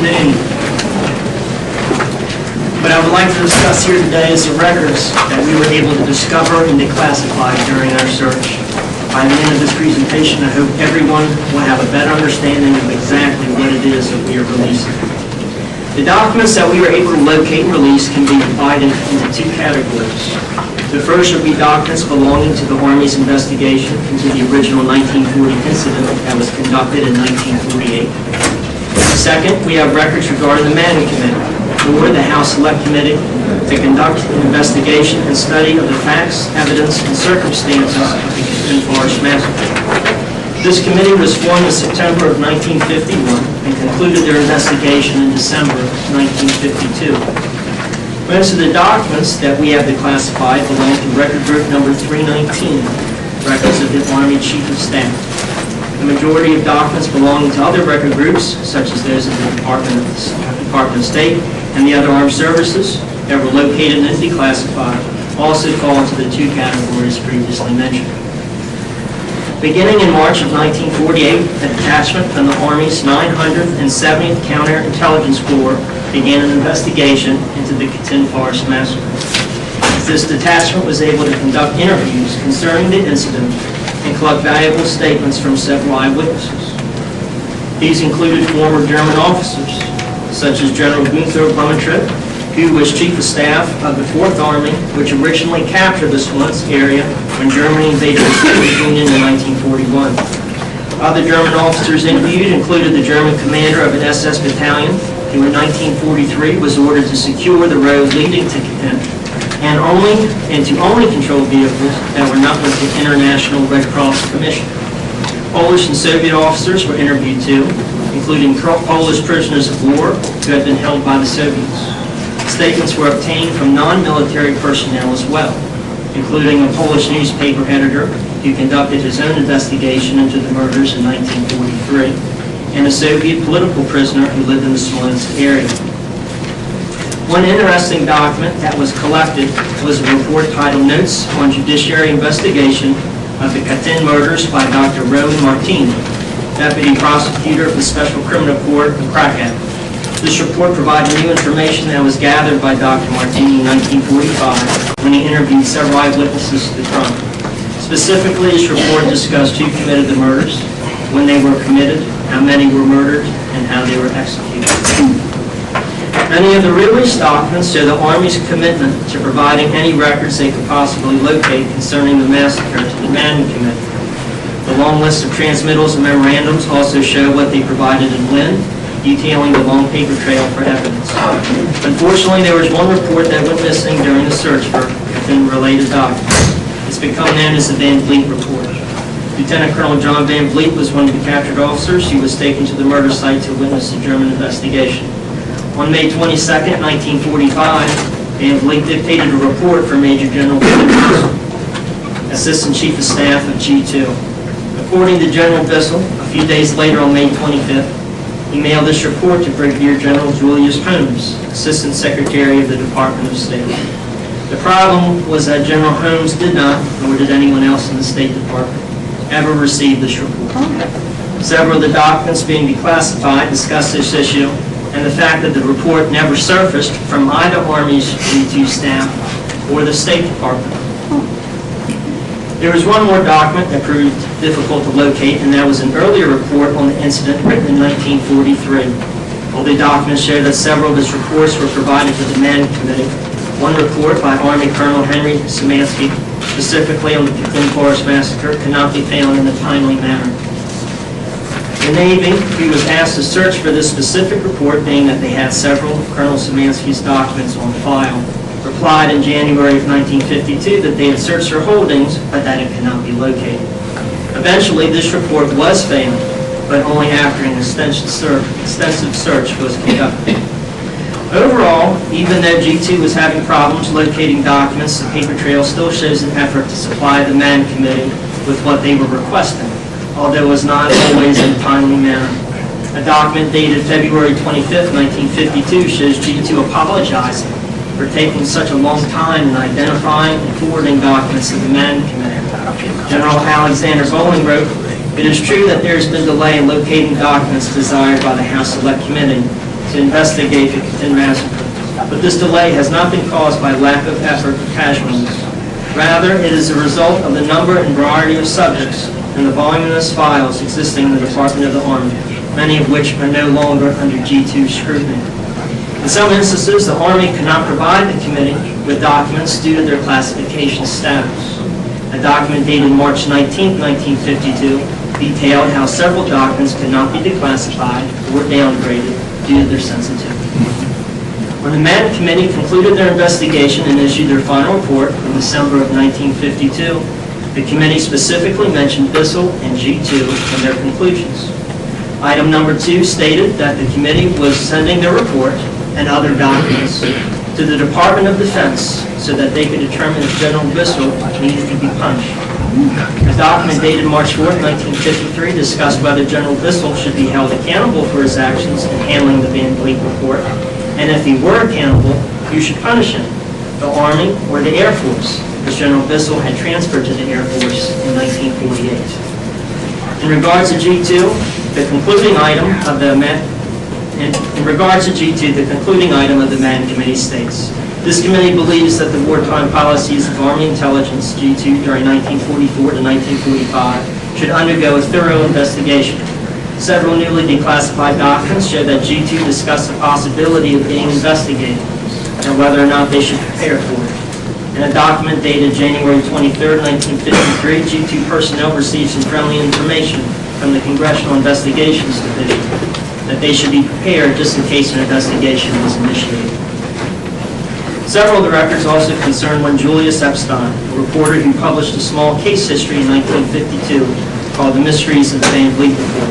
afternoon. What I would like to discuss here today is the records that we were able to discover and declassify during our search. By the end of this presentation, I hope everyone will have a better understanding of exactly what it is that we are releasing. The documents that we were able to locate and release can be divided into two categories. The first would be documents belonging to the Army's investigation into the original 1940 incident that was conducted in 1948. Second, we have records regarding the Manning Committee, or the House Select Committee, to conduct an investigation and study of the facts, evidence, and circumstances of the Katyn Forest Massacre. This committee was formed in September of 1951 and concluded their investigation in December of 1952. Most of the documents that we have declassified belong to record group number 319, records of the Army Chief of Staff. The majority of documents belonging to other record groups, such as those of the Department of State and the other armed services that were located and declassified, also fall into the two categories previously mentioned. Beginning in March of 1948, a detachment from the Army's 970th Counterintelligence Corps began an investigation into the Katyn Forest Massacre. This detachment was able to conduct interviews concerning the incident and collect valuable statements from several eyewitnesses. These included former German officers, such as General Gunther Blumentritt, who was Chief of Staff of the 4th Army, which originally captured the Smolensk area when Germany invaded the Soviet Union in 1941. Other German officers interviewed included the German commander of an SS battalion, who in 1943 was ordered to secure the road leading to Katyn, and to only control vehicles that were not with the International Red Cross Commission. Polish and Soviet officers were interviewed too, including Polish prisoners of war who had been held by the Soviets. Statements were obtained from non-military personnel as well, including a Polish newspaper editor who conducted his own investigation into the murders in 1943, and a Soviet political prisoner who lived in the Smolensk area. One interesting document that was collected was a report titled Notes on Judiciary Investigation of the Katyn Murders by Dr. Rowan Martini, Deputy Prosecutor of the Special Criminal Court in Krakow. This report provided new information that was gathered by Dr. Martini in 1945 when he interviewed several eyewitnesses to the crime. Specifically, this report discussed who committed the murders, when they were committed, how many were murdered, and how they were executed. Many of the released documents show the Army's commitment to providing any records they could possibly locate concerning the massacre to the Manning Committee. The long list of transmittals and memorandums also show what they provided and when, detailing the long paper trail for evidence. Unfortunately, there was one report that went missing during the search for Katyn-related documents. It's become known as the Van Vliet Report. Lieutenant Colonel John Van Vliet was one of the captured officers who was taken to the murder site to witness the German investigation. On May 22, 1945, Van Vliet dictated a report for Major General Katyn, Assistant Chief of Staff of G2. According to General Bissell, a few days later on May 25th, he mailed this report to Brigadier General Julius Holmes, Assistant Secretary of the Department of State. The problem was that General Holmes did not, nor did anyone else in the State Department, ever received this report. Several of the documents being declassified discuss this issue and the fact that the report never surfaced from either Army's G2 staff or the State Department. There was one more document that proved difficult to locate, and that was an earlier report on the incident written in 1943. All the documents show that several of his reports were provided to the Manning Committee. One report by Army Colonel Henry Szymanski, specifically on the Katyn Forest Massacre, could not be found in a timely manner. The Navy, who was asked to search for this specific report, being that they had several of Colonel Szymanski's documents on file, replied in January of 1952 that they had searched their holdings, but that it could not be located. Eventually, this report was found, but only after an extensive search was conducted. Overall, even though G2 was having problems locating documents, the paper trail still shows an effort to supply the Manning Committee with what they were requesting, although it was not always in a timely manner. A document dated February 25, 1952 shows G2 apologizing for taking such a long time in identifying and forwarding documents to the Manning Committee. General Alexander Bowling wrote, "It is true that there has been delay in locating documents desired by the House Select Committee. to investigate the Katyn massacre. But this delay has not been caused by lack of effort or casualties. Rather, it is a result of the number and variety of subjects and the voluminous files existing in the Department of the Army, many of which are no longer under G2 scrutiny. In some instances, the Army could not provide the committee with documents due to their classification status. A document dated March 19, 1952, detailed how several documents could not be declassified or downgraded due to their sensitivity. When the Mann Committee concluded their investigation and issued their final report in December of 1952, the committee specifically mentioned Bissell and G2 in their conclusions. Item number 2 stated that the committee was sending their report and other documents to the Department of Defense so that they could determine if General Bissell needed to be punished. A document dated March 4, 1953 discussed whether General Bissell should be held accountable for his actions in handling the Van Vliet report, and if he were accountable, who should punish him, the Army or the Air Force, as General Bissell had transferred to the Air Force in 1948. In regards to G2, the concluding item of the Mann Committee states, this committee believes that the wartime policies of Army Intelligence, G2, during 1944 to 1945 should undergo a thorough investigation. Several newly declassified documents show that G2 discussed the possibility of being investigated and whether or not they should prepare for it. In a document dated January 23, 1953, G2 personnel received some friendly information from the Congressional Investigations Division that they should be prepared just in case an investigation was initiated. Several of the records also concern one Julius Epstein, a reporter who published a small case history in 1952 called The Mysteries of the Van Vliet Report.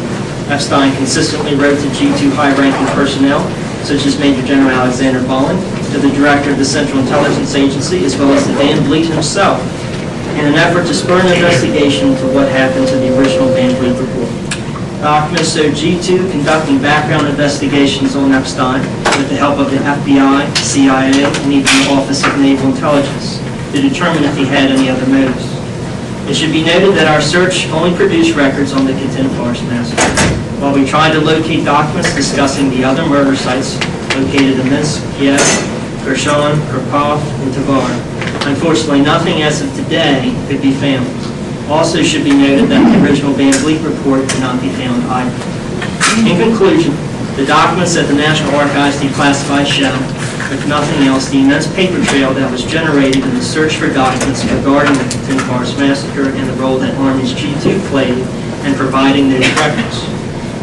Epstein consistently wrote to G2 high-ranking personnel, such as Major General Alexander Bolling, to the Director of the Central Intelligence Agency, as well as to Van Vliet himself, in an effort to spur an investigation into what happened to the original Van Vliet report. Documents show G2 conducting background investigations on Epstein with the help of the FBI, CIA, and even the Office of Naval Intelligence to determine if he had any other motives. It should be noted that our search only produced records on the Katyn Forest Massacre. While we tried to locate documents discussing the other murder sites located in Minsk, Kiev, Kherson, Kharkov, and Tver, unfortunately nothing as of today could be found. Also should be noted that the original Van Vliet report could not be found either. In conclusion, the documents that the National Archives declassified show, if nothing else, the immense paper trail that was generated in the search for documents regarding the Katyn Forest Massacre and the role that Army's G2 played in providing those records.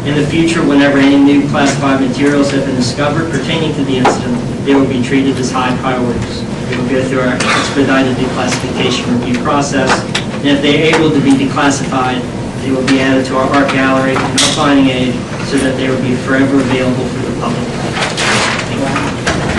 In the future, whenever any new classified materials have been discovered pertaining to the incident, they will be treated as high priorities. They will go through our expedited declassification review process, and if they are able to be declassified, they will be added to our art gallery and our finding aid so that they will be forever available for the public.